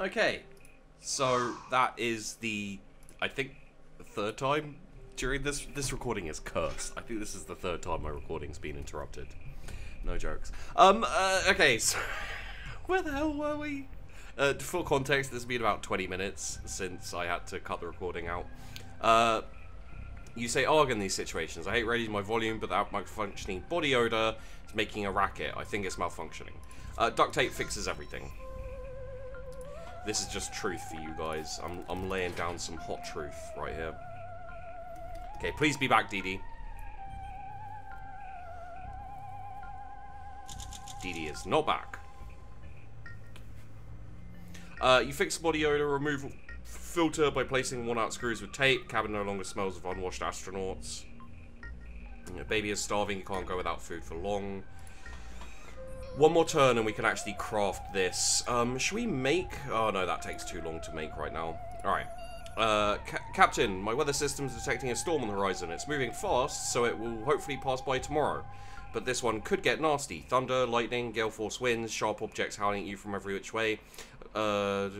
Okay, so that is I think, the third time during this recording is cursed. I think this is the third time my recording's been interrupted. No jokes. Okay, so where the hell were we? For context, this has been about 20 minutes since I had to cut the recording out. You say arg in these situations. I hate raising my volume, but that malfunctioning body odor is making a racket. I think it's malfunctioning. Duct tape fixes everything. This is just truth for you guys. I'm laying down some hot truth right here. Okay, please be back, Dee Dee. Dee Dee is not back. You fix the body odor removal filter by placing worn-out screws with tape. Cabin no longer smells of unwashed astronauts. Baby is starving. You can't go without food for long. One more turn and we can actually craft this. Should we make... Oh no, that takes too long to make right now. Alright. Captain, my weather system's detecting a storm on the horizon. It's moving fast, so it will hopefully pass by tomorrow. But this one could get nasty. Thunder, lightning, gale force winds, sharp objects howling at you from every which way. As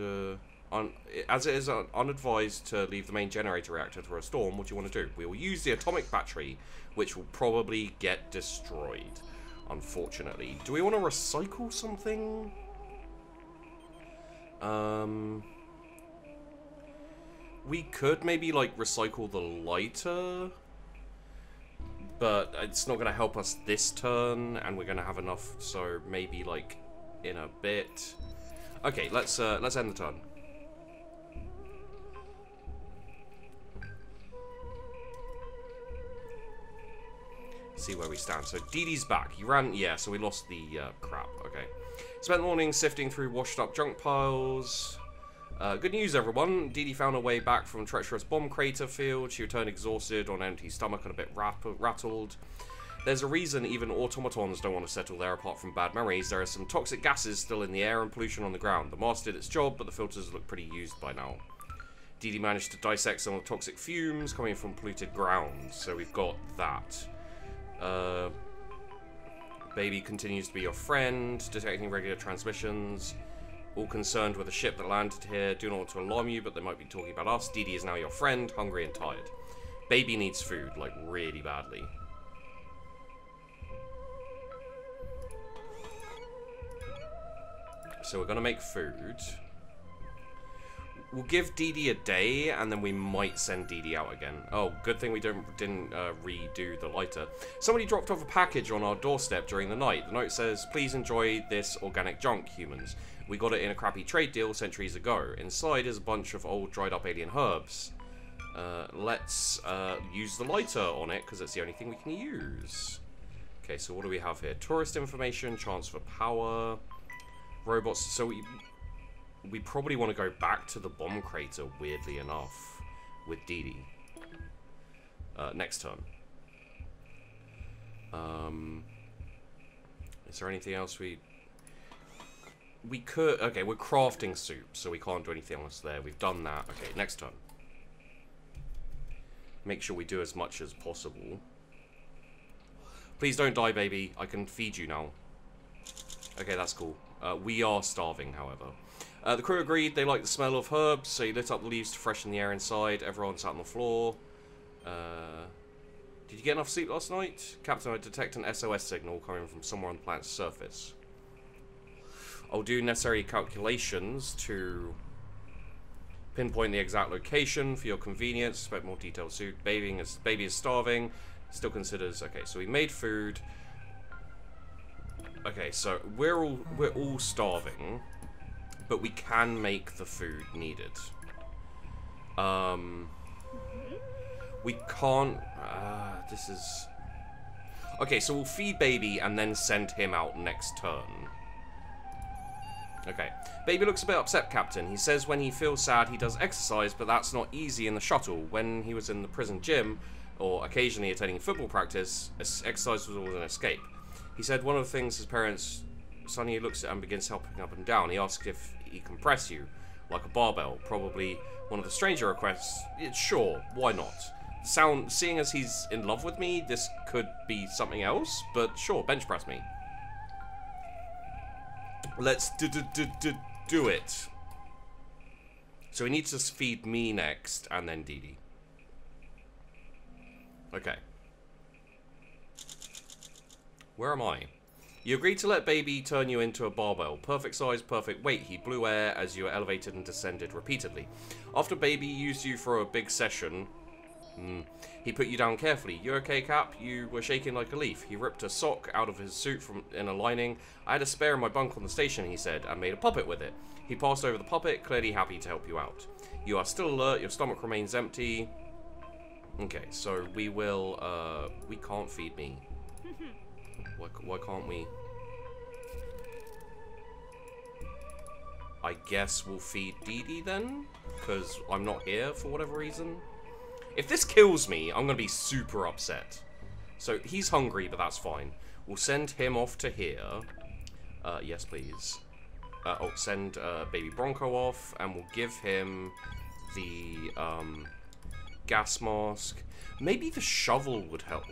it is unadvised to leave the main generator reactor through a storm, what do you want to do? We will use the atomic battery, which will probably get destroyed. Unfortunately. Do we want to recycle something? We could maybe, like, recycle the lighter. But it's not going to help us this turn, and we're going to have enough, so maybe, like, in a bit. Okay, let's end the turn. See where we stand. So Dee Dee's back. You ran, yeah, so we lost the crap. Okay. Spent the morning sifting through washed up junk piles. Good news, everyone. Dee Dee found her way back from treacherous bomb crater field. She returned exhausted, on an empty stomach, and a bit rattled. There's a reason even automatons don't want to settle there apart from bad memories. There are some toxic gases still in the air and pollution on the ground. The mask did its job, but the filters look pretty used by now. Dee Dee managed to dissect some of the toxic fumes coming from polluted ground, so we've got that. Baby continues to be your friend, detecting regular transmissions. All concerned with a ship that landed here. Do not want to alarm you, but they might be talking about us. Dee Dee is now your friend, hungry and tired. Baby needs food, like, really badly. So we're gonna make food. We'll give Dee Dee a day, and then we might send Dee Dee out again. Oh, good thing we didn't redo the lighter. Somebody dropped off a package on our doorstep during the night. The note says, "Please enjoy this organic junk, humans. We got it in a crappy trade deal centuries ago. Inside is a bunch of old dried up alien herbs. Let's use the lighter on it, because it's the only thing we can use." Okay, so what do we have here? Tourist information, transfer power, robots. So we probably want to go back to the bomb crater, weirdly enough, with Dee Dee. Next turn. Is there anything else we could... Okay, we're crafting soup, so we can't do anything else there. We've done that. Okay, next turn. Make sure we do as much as possible. Please don't die, baby. I can feed you now. Okay, that's cool. We are starving, however. The crew agreed they liked the smell of herbs, so you lit up the leaves to freshen the air inside. Everyone sat on the floor. Did you get enough sleep last night? Captain, I detect an SOS signal coming from somewhere on the planet's surface. I'll do necessary calculations to pinpoint the exact location for your convenience. Expect more detailed suit. Baby is starving. Still considers... Okay, so we made food. Okay, so we're all starving, but we can make the food needed. We can't... this is... Okay, so we'll feed Baby and then send him out next turn. Okay. Baby looks a bit upset, Captain. He says when he feels sad, he does exercise, but that's not easy in the shuttle. When he was in the prison gym, or occasionally attending football practice, exercise was always an escape. He said one of the things his parents... Sonny looks at and begins helping up and down. He asks if he can press you, like a barbell. Probably one of the stranger requests. Sure, why not? Seeing as he's in love with me, this could be something else, but sure, bench press me. Let's do it. So he needs to feed me next, and then Dee Dee. Okay. Where am I? You agreed to let baby turn you into a barbell. Perfect size, perfect weight. He blew air as you were elevated and descended repeatedly. After baby used you for a big session, he put you down carefully. You okay, Cap? You were shaking like a leaf. He ripped a sock out of his suit from in a lining. I had a spare in my bunk on the station, he said, and made a puppet with it. He passed over the puppet, clearly happy to help you out. You are still alert. Your stomach remains empty. Okay, so we will, we can't feed me. Why can't we? I guess we'll feed Dee Dee then, because I'm not here for whatever reason. If this kills me, I'm going to be super upset. So he's hungry, but that's fine. We'll send him off to here. Yes, please. Send baby Bronco off, and we'll give him the gas mask. Maybe the shovel would help.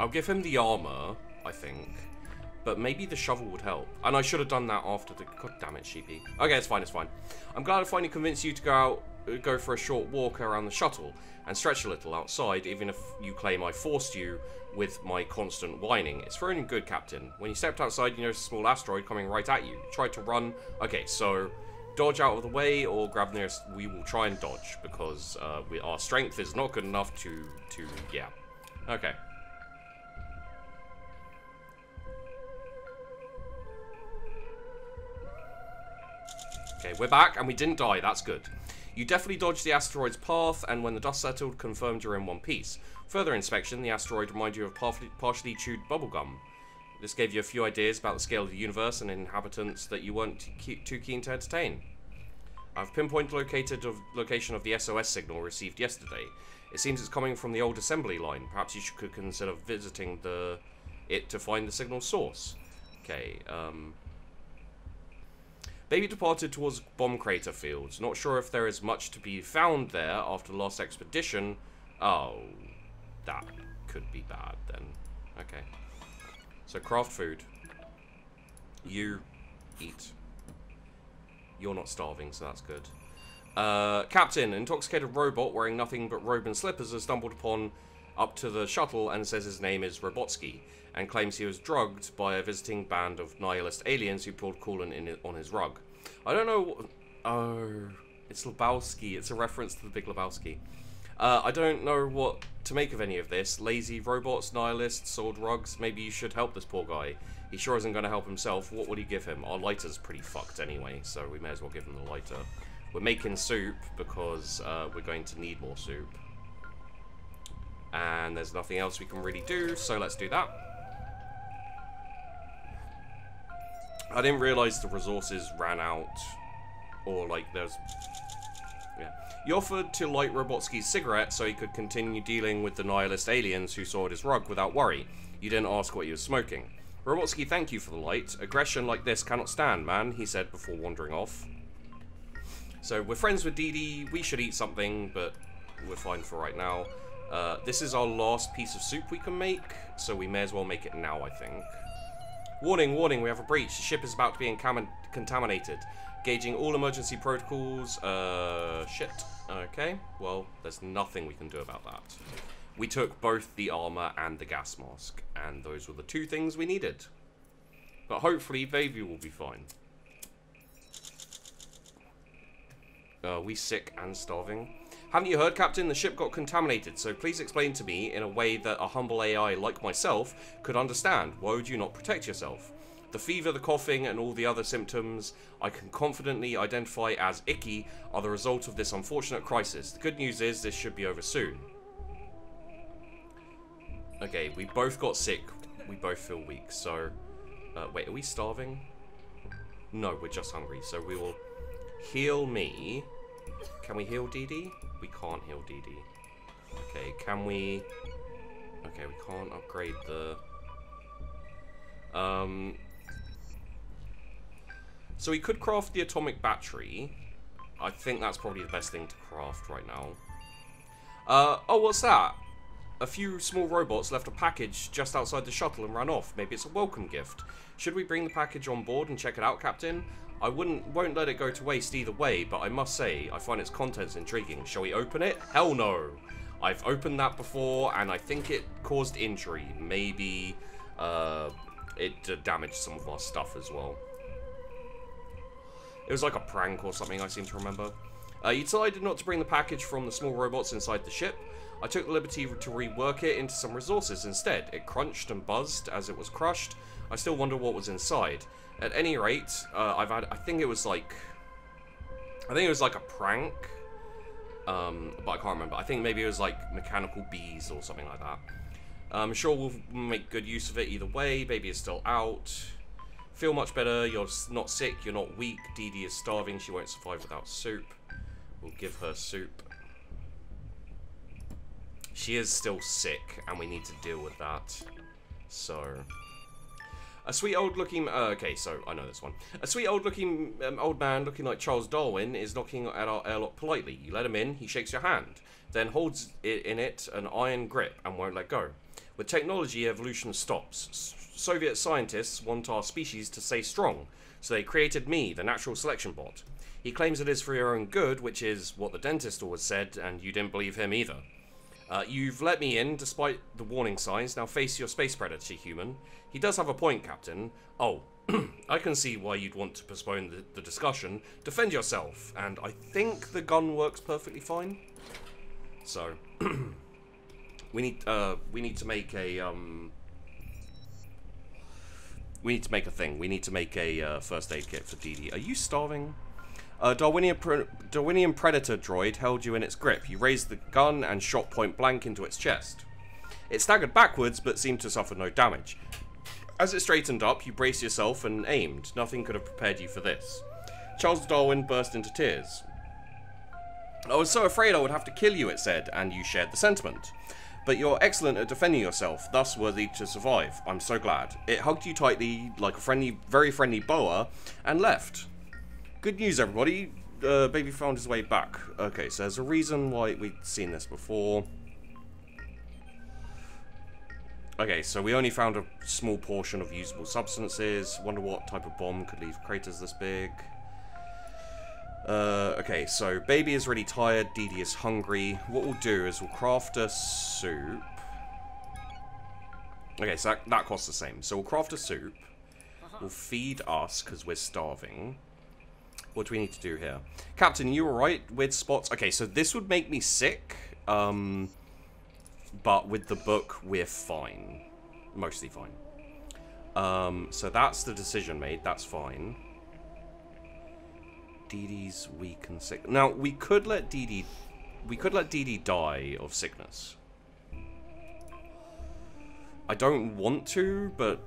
I'll give him the armor, I think. But maybe the shovel would help. And I should have done that after the... God damn it, Sheepy. Okay, it's fine, it's fine. I'm glad I finally convinced you to go for a short walk around the shuttle and stretch a little outside, even if you claim I forced you with my constant whining. It's very good, Captain. When you stepped outside, you noticed a small asteroid coming right at you. You tried to run. Okay, so dodge out of the way or grab nearest. We will try and dodge because our strength is not good enough to yeah. Okay. Okay, we're back, and we didn't die. That's good. You definitely dodged the asteroid's path, and when the dust settled, confirmed you're in one piece. Further inspection, the asteroid reminded you of partially chewed bubblegum. This gave you a few ideas about the scale of the universe and inhabitants that you weren't too keen to entertain. I've pinpointed location of the SOS signal received yesterday. It seems it's coming from the old assembly line. Perhaps you could consider visiting it to find the signal source. Okay, Baby departed towards bomb crater fields. Not sure if there is much to be found there after the last expedition. Oh, that could be bad then. Okay. So craft food. You eat. You're not starving, so that's good. Captain, an intoxicated robot wearing nothing but robe and slippers has stumbled up to the shuttle and says his name is Robotsky, and claims he was drugged by a visiting band of nihilist aliens who poured coolant on his rug. I don't know... Oh, it's Lebowski. It's a reference to the Big Lebowski. I don't know what to make of any of this. Lazy robots, nihilists, sold rugs. Maybe you should help this poor guy. He sure isn't going to help himself. What would you give him? Our lighter's pretty fucked anyway, so we may as well give him the lighter. We're making soup because we're going to need more soup. And there's nothing else we can really do, so let's do that. I didn't realise the resources ran out. Or, like, there's... Yeah. He offered to light Robotsky's cigarette so he could continue dealing with the nihilist aliens who sawed his rug without worry. You didn't ask what he was smoking. Robotsky, thank you for the light. Aggression like this cannot stand, man, he said before wandering off. So, we're friends with Dee Dee. We should eat something, but we're fine for right now. This is our last piece of soup we can make, so we may as well make it now, I think. Warning, warning, we have a breach. The ship is about to be contaminated. Gauging all emergency protocols. Shit. Okay, well, there's nothing we can do about that. We took both the armor and the gas mask, and those were the two things we needed. But hopefully, baby will be fine. Are we sick and starving? Haven't you heard, Captain? The ship got contaminated, so please explain to me in a way that a humble AI like myself could understand. Why would you not protect yourself? The fever, the coughing, and all the other symptoms I can confidently identify as icky are the result of this unfortunate crisis. The good news is this should be over soon. Okay, we both got sick. We both feel weak, so... wait, are we starving? No, we're just hungry, so we will heal me. Can we heal Dee Dee? We can't heal Dee Dee. Okay, can we... Okay, we can't upgrade the... So we could craft the atomic battery. I think that's probably the best thing to craft right now. Oh, what's that? A few small robots left a package just outside the shuttle and ran off. Maybe it's a welcome gift. Should we bring the package on board and check it out, Captain? I won't let it go to waste either way, but I must say, I find its contents intriguing. Shall we open it? Hell no. I've opened that before, and I think it caused injury. Maybe it damaged some of our stuff as well. It was like a prank or something, I seem to remember. You decided not to bring the package from the small robots inside the ship. I took the liberty to rework it into some resources instead. It crunched and buzzed as it was crushed. I still wonder what was inside. At any rate, I think it was like a prank. But I can't remember. I think maybe it was like mechanical bees or something like that. I'm sure we'll make good use of it either way. Baby is still out. Feel much better. You're not sick. You're not weak. Dee Dee is starving. She won't survive without soup. We'll give her soup. She is still sick, and we need to deal with that. So, a sweet old looking... okay, so I know this one. A sweet old looking old man looking like Charles Darwin is knocking at our airlock politely. You let him in, he shakes your hand, then holds in it an iron grip and won't let go. With technology, evolution stops. Soviet scientists want our species to stay strong, so they created me, the natural selection bot. He claims it is for your own good, which is what the dentist always said, and you didn't believe him either. You've let me in, despite the warning signs. Now face your space predator, human. He does have a point, Captain. Oh, I can see why you'd want to postpone the discussion. Defend yourself, and I think the gun works perfectly fine. So, we need to make a we need to make a thing. We need to make a first aid kit for Dee Dee. Are you starving? Darwinian predator droid held you in its grip. You raised the gun and shot point blank into its chest. It staggered backwards, but seemed to suffer no damage. As it straightened up, you braced yourself and aimed. Nothing could have prepared you for this. Charles Darwin burst into tears. I was so afraid I would have to kill you, it said, and you shared the sentiment. But you're excellent at defending yourself, thus worthy to survive. I'm so glad. It hugged you tightly like a very friendly boa, and left. Good news, everybody. Baby found his way back. Okay, so there's a reason why we've seen this before. Okay, so we only found a small portion of usable substances. Wonder what type of bomb could leave craters this big. Okay, so Baby is really tired. Dee Dee is hungry. What we'll do is we'll craft a soup. Okay, so that costs the same. So we'll craft a soup. We'll feed us, because we're starving. What do we need to do here? Captain, you alright with spots? Okay, so this would make me sick. But with the book, we're fine. Mostly fine. So that's the decision made. That's fine. Dee Dee's weak and sick. Now, we could let Dee Dee die of sickness. I don't want to, but...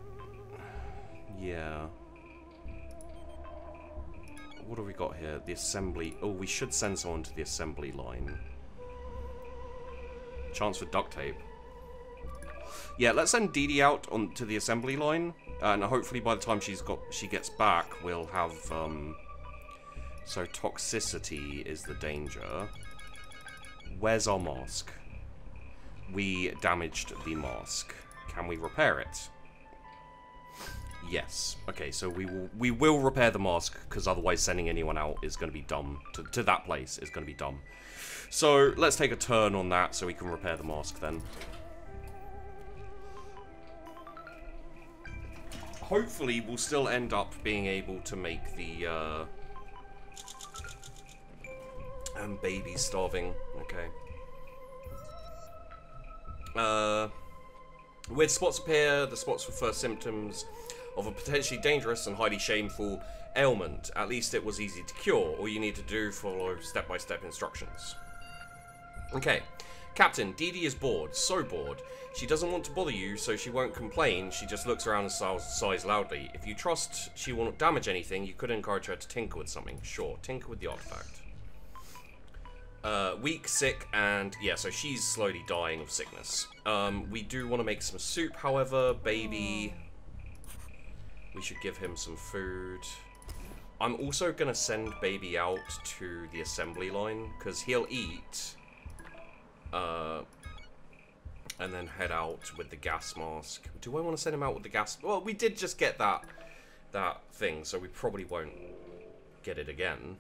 yeah. What have we got here? The assembly. Oh, we should send someone to the assembly line. Chance for duct tape. Yeah, let's send Dee Dee out to the assembly line, and hopefully by the time she gets back, we'll have. So toxicity is the danger. Where's our mask? We damaged the mask. Can we repair it? Yes. Okay, so we will repair the mask, because otherwise sending anyone out is going to be dumb. To that place is going to be dumb. So let's take a turn on that so we can repair the mask then. Hopefully we'll still end up being able to make the Baby starving. Okay. Weird spots appear. The spots were first symptoms of a potentially dangerous and highly shameful ailment. At least it was easy to cure. All you need to do, follow step-by-step instructions. Okay. Captain, Dee Dee is bored. So bored. She doesn't want to bother you, so she won't complain. She just looks around and sighs loudly. If you trust she won't damage anything, you could encourage her to tinker with something. Sure, tinker with the artifact. Weak, sick, and yeah, so she's slowly dying of sickness. We do want to make some soup, however. Baby, we should give him some food. I'm also going to send Baby out to the assembly line, because he'll eat. And then head out with the gas mask. Do I want to send him out with the gas? Well, we did just get that thing, so we probably won't get it again.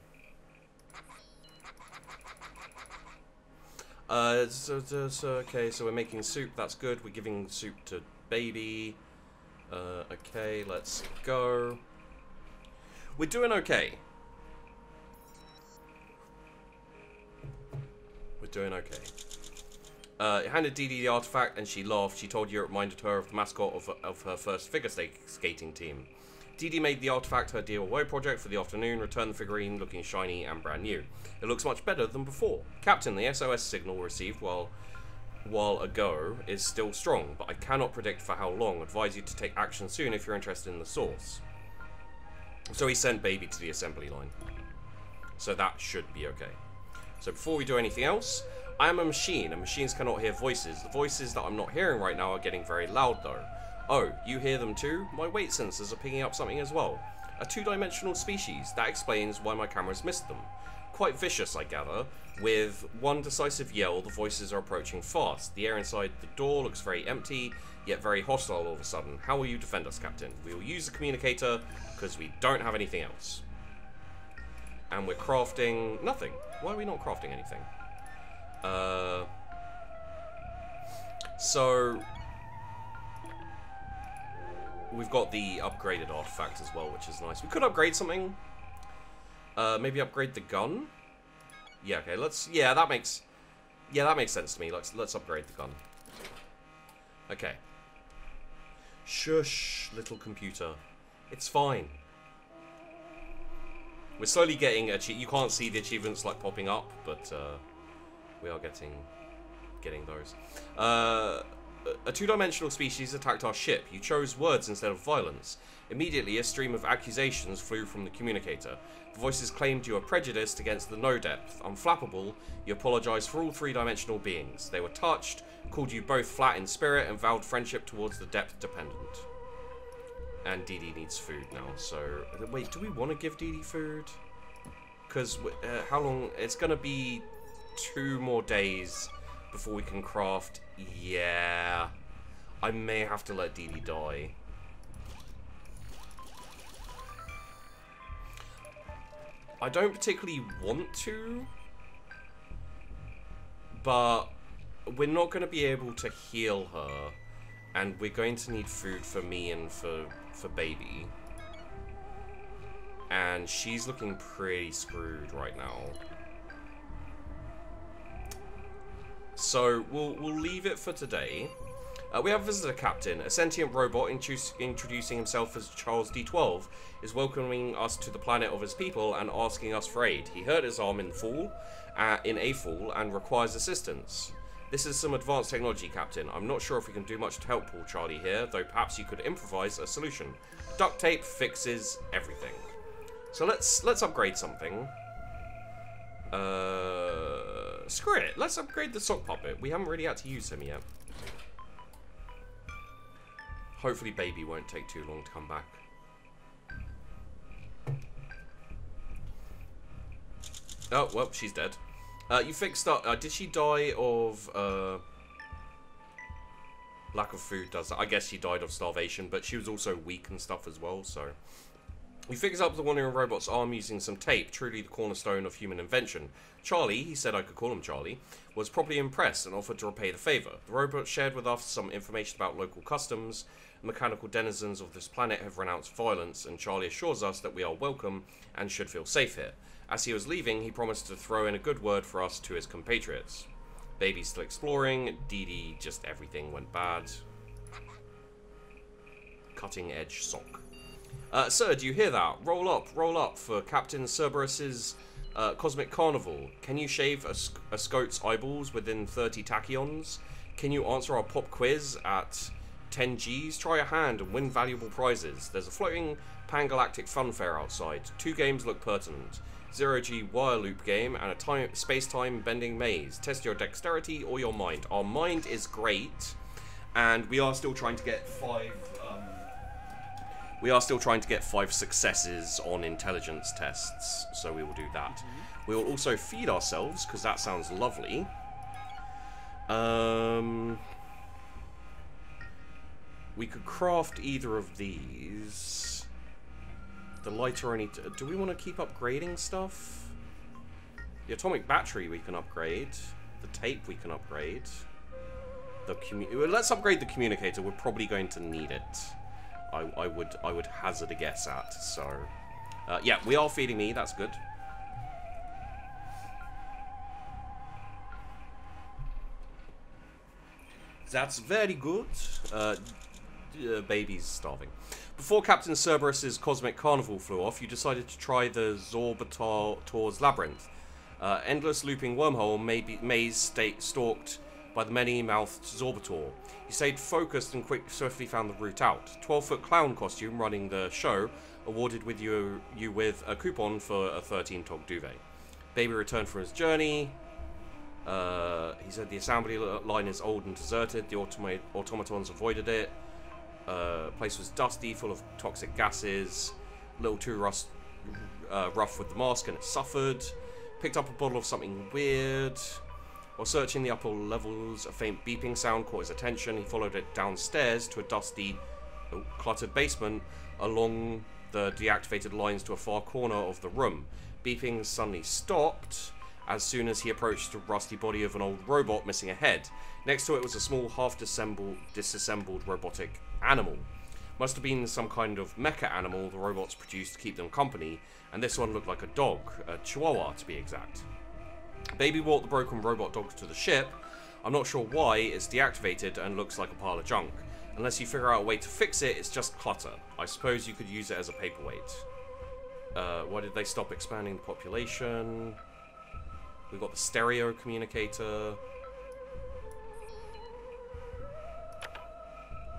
Okay, so we're making soup. That's good. We're giving soup to baby. Okay, let's go. We're doing okay. We're doing okay. Handed Dee Dee the artifact and she laughed. She told you it reminded her of the mascot of her first figure skating team. Dee Dee made the artifact her DIY project for the afternoon, returned the figurine looking shiny and brand new. It looks much better than before. Captain, the SOS signal received while ago is still strong, but I cannot predict for how long. Advise you to take action soon if you're interested in the source. So he sent baby to the assembly line. So that should be okay. So before we do anything else, I am a machine, and machines cannot hear voices. The voices that I'm not hearing right now are getting very loud though. Oh, you hear them too? My weight sensors are picking up something as well. A two-dimensional species. That explains why my cameras missed them. Quite vicious, I gather. With one decisive yell, the voices are approaching fast. The air inside the door looks very empty, yet very hostile all of a sudden. How will you defend us, Captain? We will use the communicator, because we don't have anything else. And we're crafting nothing. Why are we not crafting anything? So we've got the upgraded artifact as well, which is nice. We could upgrade something. Maybe upgrade the gun. Yeah, okay. That makes sense to me. Let's upgrade the gun. Okay. Shush, little computer. It's fine. We're slowly getting you can't see the achievements like popping up, but we are getting those. A two-dimensional species attacked our ship. You chose words instead of violence. Immediately, a stream of accusations flew from the communicator. The voices claimed you were prejudiced against the no-depth. Unflappable, you apologized for all three-dimensional beings. They were touched, called you both flat in spirit, and vowed friendship towards the depth-dependent. And Dee Dee needs food now, so... Wait, do we want to give Dee Dee food? Because how long... It's going to be 2 more days before we can craft... Yeah... I may have to let Dee Dee die. I don't particularly want to, but we're not going to be able to heal her, and we're going to need food for me and for baby. And she's looking pretty screwed right now. So we'll leave it for today. We have a visitor captain, a sentient robot introducing himself as Charles D12, is welcoming us to the planet of his people and asking us for aid. He hurt his arm in a fall and requires assistance. This is some advanced technology, Captain. I'm not sure if we can do much to help poor Charlie here, though perhaps you could improvise a solution. Duct tape fixes everything. So let's upgrade something. Screw it. Let's upgrade the sock puppet. We haven't really had to use him yet. Hopefully baby won't take too long to come back. Oh, well, she's dead. You fixed up... did she die of... lack of food does that. I guess she died of starvation, but she was also weak and stuff as well, so... You fixed up the wandering robot's arm using some tape, truly the cornerstone of human invention. Charlie, he said I could call him Charlie, was properly impressed and offered to repay the favour. The robot shared with us some information about local customs. The mechanical denizens of this planet have renounced violence, and Charlie assures us that we are welcome and should feel safe here. As he was leaving, he promised to throw in a good word for us to his compatriots. Baby's still exploring. Dee Dee, just everything went bad. Cutting edge sock. Sir, do you hear that? Roll up for Captain Cerberus's Cosmic Carnival. Can you shave a Scote's eyeballs within 30 tachyons? Can you answer our pop quiz at 10 Gs? Try a hand and win valuable prizes. There's a floating pan-galactic funfair outside. 2 games look pertinent. 0G wire loop game and a space-time bending maze. Test your dexterity or your mind. Our mind is great, and we are still trying to get 5 successes on intelligence tests, so we will do that. We will also feed ourselves, because that sounds lovely. We could craft either of these. The lighter only... Do we want to keep upgrading stuff? The atomic battery we can upgrade. The tape we can upgrade. Let's upgrade the communicator. We're probably going to need it. I would hazard a guess at. So, yeah, we are feeding me. That's good. That's very good. Baby's starving. Before Captain Cerberus's cosmic carnival flew off, you decided to try the Zorbator's labyrinth. Endless looping wormhole maze stalked by the many-mouthed Zorbator. You stayed focused and swiftly found the route out. 12-foot clown costume running the show awarded with you with a coupon for a 13-tog duvet. Baby returned from his journey. He said the assembly line is old and deserted. The automatons avoided it. Place was dusty, full of toxic gases. A little too rough with the mask, and it suffered. Picked up a bottle of something weird. While searching the upper levels, a faint beeping sound caught his attention. He followed it downstairs to a dusty, cluttered basement along the deactivated lines to a far corner of the room. Beeping suddenly stopped as soon as he approached the rusty body of an old robot missing a head. Next to it was a small, disassembled robotic animal. Must have been some kind of mecha animal the robots produced to keep them company, and this one looked like a dog, a chihuahua to be exact. Baby brought the broken robot dog to the ship. I'm not sure why, it's deactivated and looks like a pile of junk. Unless you figure out a way to fix it, it's just clutter. I suppose you could use it as a paperweight. Why did they stop expanding the population? We've got the stereo communicator.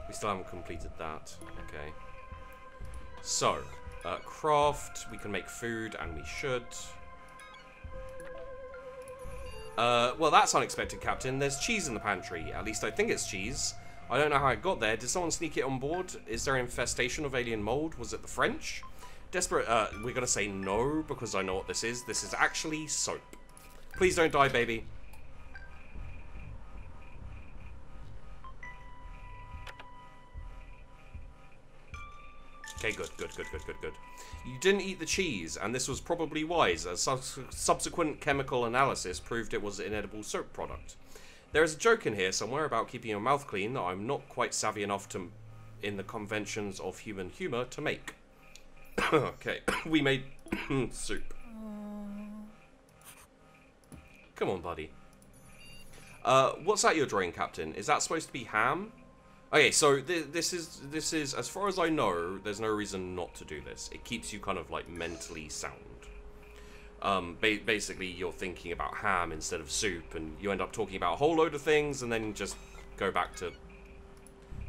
We still haven't completed that. Okay. So, craft. We can make food, and we should. Well, that's unexpected, Captain. There's cheese in the pantry. At least I think it's cheese. I don't know how it got there. Did someone sneak it on board? Is there an infestation of alien mold? Was it the French? Desperate. We're gonna say no, because I know what this is. This is actually soap. Please don't die, baby. Okay, good. You didn't eat the cheese, and this was probably wise, as subsequent chemical analysis proved it was an inedible soap product. There is a joke in here somewhere about keeping your mouth clean that I'm not quite savvy enough to, in the conventions of human humor, to make. Okay, we made soup. Come on, buddy. What's that you're drawing, Captain? Is that supposed to be ham? Okay, so this is, as far as I know, there's no reason not to do this. It keeps you kind of, like, mentally sound. Basically, you're thinking about ham instead of soup, and you end up talking about a whole load of things, and then just go back to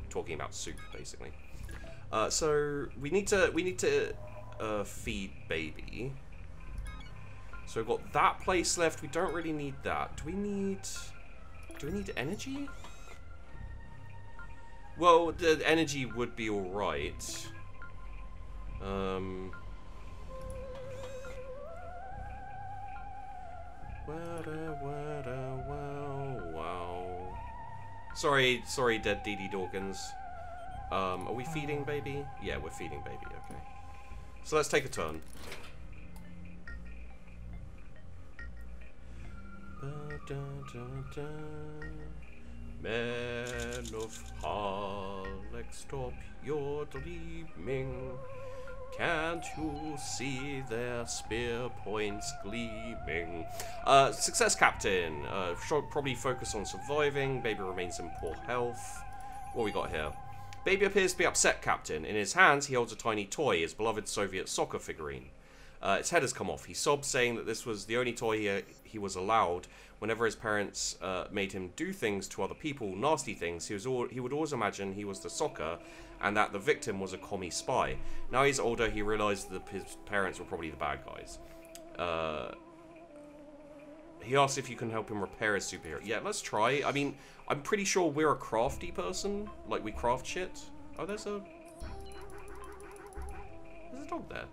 talking about soup, basically. So, we need to feed baby. So we've got that place left. We don't really need that. Do we need energy? Well, the energy would be alright. Wow. Sorry, dead Dee Dee Dawkins. Are we feeding baby? Yeah, we're feeding baby, okay. So let's take a turn. Men of Parsecs, stop your dreaming. Can't you see their spear points gleaming? Success, Captain. Should probably focus on surviving. Baby remains in poor health. What we got here? Baby appears to be upset, Captain. In his hands, he holds a tiny toy, his beloved Soviet soccer figurine. Its head has come off. He sobs, saying that this was the only toy he was allowed. Whenever his parents made him do things to other people, nasty things, he would always imagine he was the soccer and that the victim was a commie spy. Now he's older, he realized that his parents were probably the bad guys. He asks if you can help him repair his superhero. Yeah, let's try. I mean, I'm pretty sure we're a crafty person. Like, we craft shit. Oh, there's a dog there.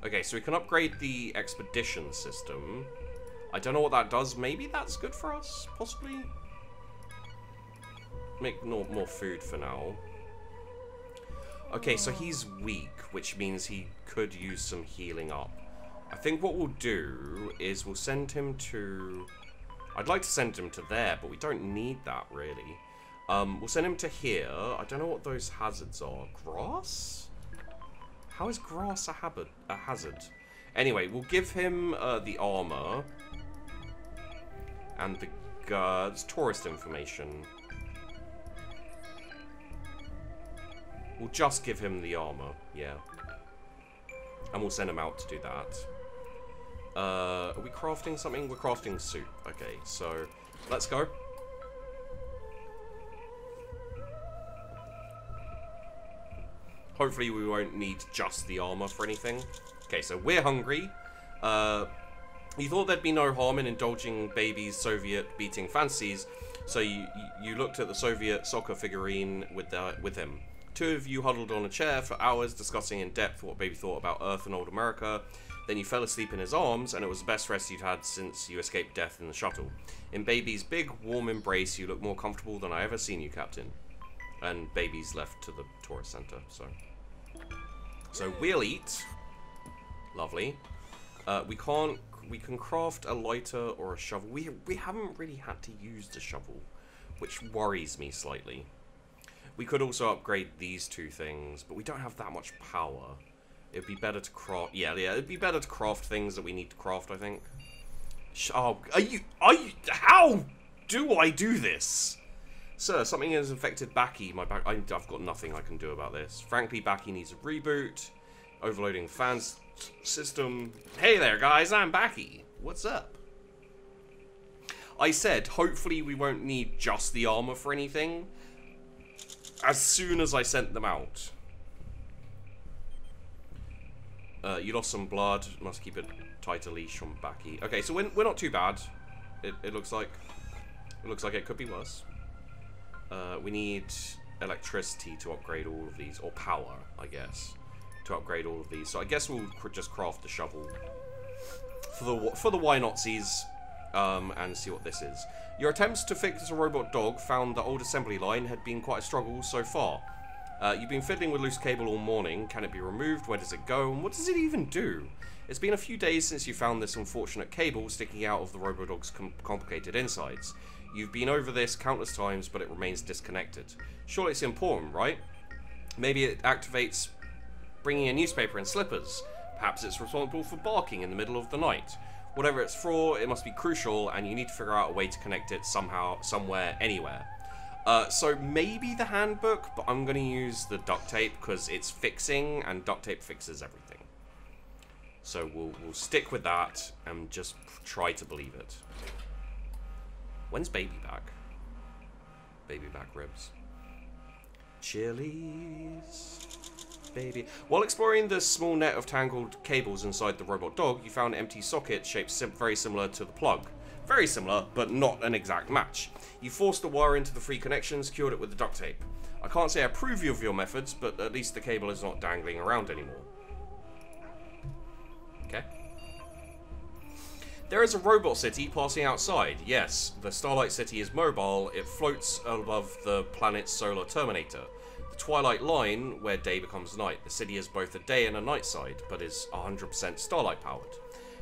Okay, so we can upgrade the expedition system. I don't know what that does. Maybe that's good for us, possibly. Make more food for now. Okay, so he's weak, which means he could use some healing up. I think what we'll do is we'll send him to... I'd like to send him to there, but we don't need that, really. We'll send him to here. I don't know what those hazards are. Grass? How is grass a hazard? Anyway, we'll give him the armor. And the tourist information. We'll just give him the armor, yeah. And we'll send him out to do that. Are we crafting something? We're crafting soup. Okay, so let's go. Hopefully we won't need just the armor for anything. Okay, so we're hungry. You thought there'd be no harm in indulging baby's Soviet beating fantasies, so you looked at the Soviet soccer figurine with him. Two of you huddled on a chair for hours discussing in depth what baby thought about Earth and old America. Then you fell asleep in his arms, and it was the best rest you'd had since you escaped death in the shuttle. In baby's big, warm embrace, you look more comfortable than I ever seen you, Captain. And baby's left to the tourist center, so we'll eat. Lovely. We can craft a lighter or a shovel. We haven't really had to use the shovel, which worries me slightly. We could also upgrade these two things, but we don't have that much power. It'd be better to craft... Yeah, it'd be better to craft things that we need to craft, I think. Oh, are you... How do I do this? Sir, something has infected Baki. I've got nothing I can do about this. Frankly, Baki needs a reboot. Overloading fans system. Hey there, guys, I'm Baki. What's up? I said, hopefully we won't need just the armor for anything. As soon as I sent them out. You lost some blood. Must keep a tighter leash on Baki. Okay, so we're not too bad. It looks like. It looks like it could be worse. We need electricity to upgrade all of these, or power, I guess, to upgrade all of these. So I guess we'll just craft the shovel for the why notsies, and see what this is. Your attempts to fix a robot dog found the old assembly line had been quite a struggle so far. You've been fiddling with loose cable all morning. Can it be removed? Where does it go? And what does it even do? It's been a few days since you found this unfortunate cable sticking out of the robodog's complicated insides. You've been over this countless times, but it remains disconnected. Surely it's important, right? Maybe it activates bringing a newspaper in slippers. Perhaps it's responsible for barking in the middle of the night. Whatever it's for, it must be crucial, and you need to figure out a way to connect it somehow, somewhere, anywhere. So maybe the handbook, but I'm going to use the duct tape because it's fixing, and duct tape fixes everything. So we'll stick with that and just try to believe it. When's baby back? Baby back ribs. Chilies. Baby. While exploring the small net of tangled cables inside the robot dog, you found an empty socket shaped very similar to the plug. Very similar, but not an exact match. You forced the wire into the free connection, secured it with the duct tape. I can't say I approve of your methods, but at least the cable is not dangling around anymore. Okay. There is a robot city passing outside. Yes, the Starlight City is mobile. It floats above the planet's solar terminator. The Twilight Line, where day becomes night. The city is both a day and a night side, but is 100% starlight powered.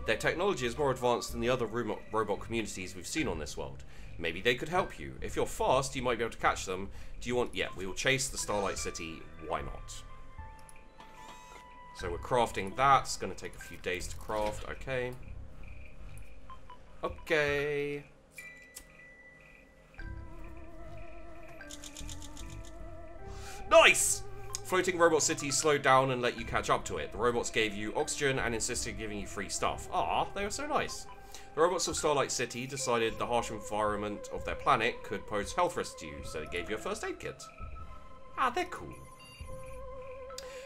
Their technology is more advanced than the other robot communities we've seen on this world. Maybe they could help you. If you're fast, you might be able to catch them. Do you want... Yeah, we will chase the Starlight City. Why not? So we're crafting that. It's going to take a few days to craft. Okay. Okay. Nice! Floating robot cities slowed down and let you catch up to it. The robots gave you oxygen and insisted giving you free stuff. Ah, they were so nice. The robots of Starlight City decided the harsh environment of their planet could pose health risks to you, so they gave you a first aid kit. Ah, they're cool.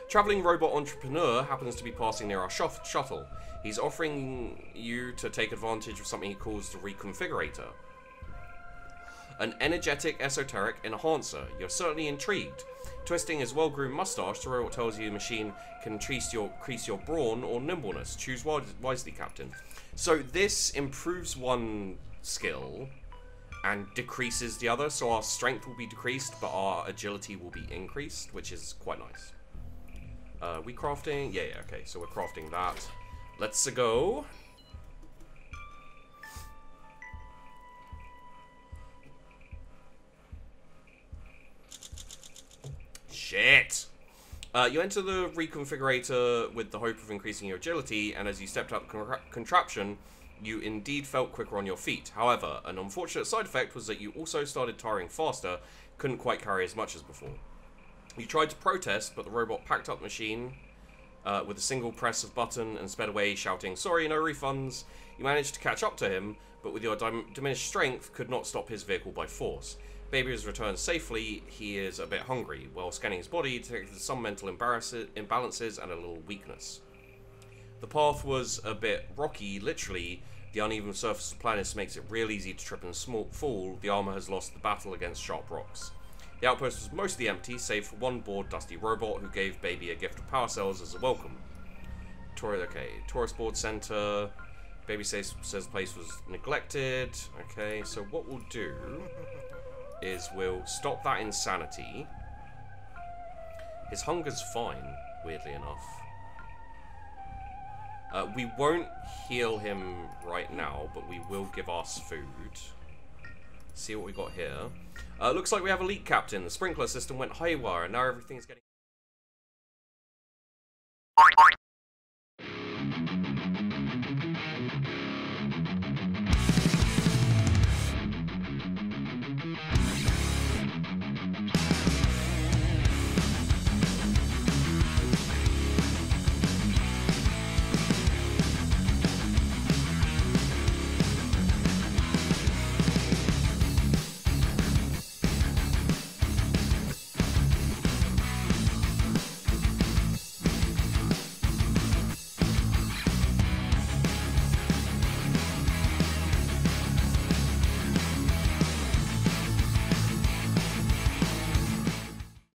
Traveling robot entrepreneur happens to be passing near our shuttle. He's offering you to take advantage of something he calls the reconfigurator. An energetic, esoteric enhancer. You're certainly intrigued. Twisting his well-groomed mustache, the robot tells you the machine can increase your brawn or nimbleness. Choose wisely, Captain. So this improves one skill and decreases the other. So our strength will be decreased, but our agility will be increased, which is quite nice. We crafting? Yeah, okay. So we're crafting that. Let's go. Shit! You enter the reconfigurator with the hope of increasing your agility, and as you stepped out the contraption, you indeed felt quicker on your feet. However, an unfortunate side effect was that you also started tiring faster, couldn't quite carry as much as before. You tried to protest, but the robot packed up the machine with a single press of button and sped away, shouting, "Sorry, no refunds." You managed to catch up to him, but with your diminished strength, could not stop his vehicle by force. Baby has returned safely. He is a bit hungry. While scanning his body, he detected some mental imbalances and a little weakness. The path was a bit rocky, literally. The uneven surface of the planet makes it real easy to trip and fall. The armor has lost the battle against sharp rocks. The outpost was mostly empty, save for one bored, dusty robot who gave Baby a gift of power cells as a welcome. Tourist board center. Baby says the place was neglected. Okay, so what we'll do is we'll stop that insanity. His hunger's fine, weirdly enough. We won't heal him right now, but we will give us food. See what we got here. Looks like we have a leak, Captain. The sprinkler system went haywire, and now everything's getting...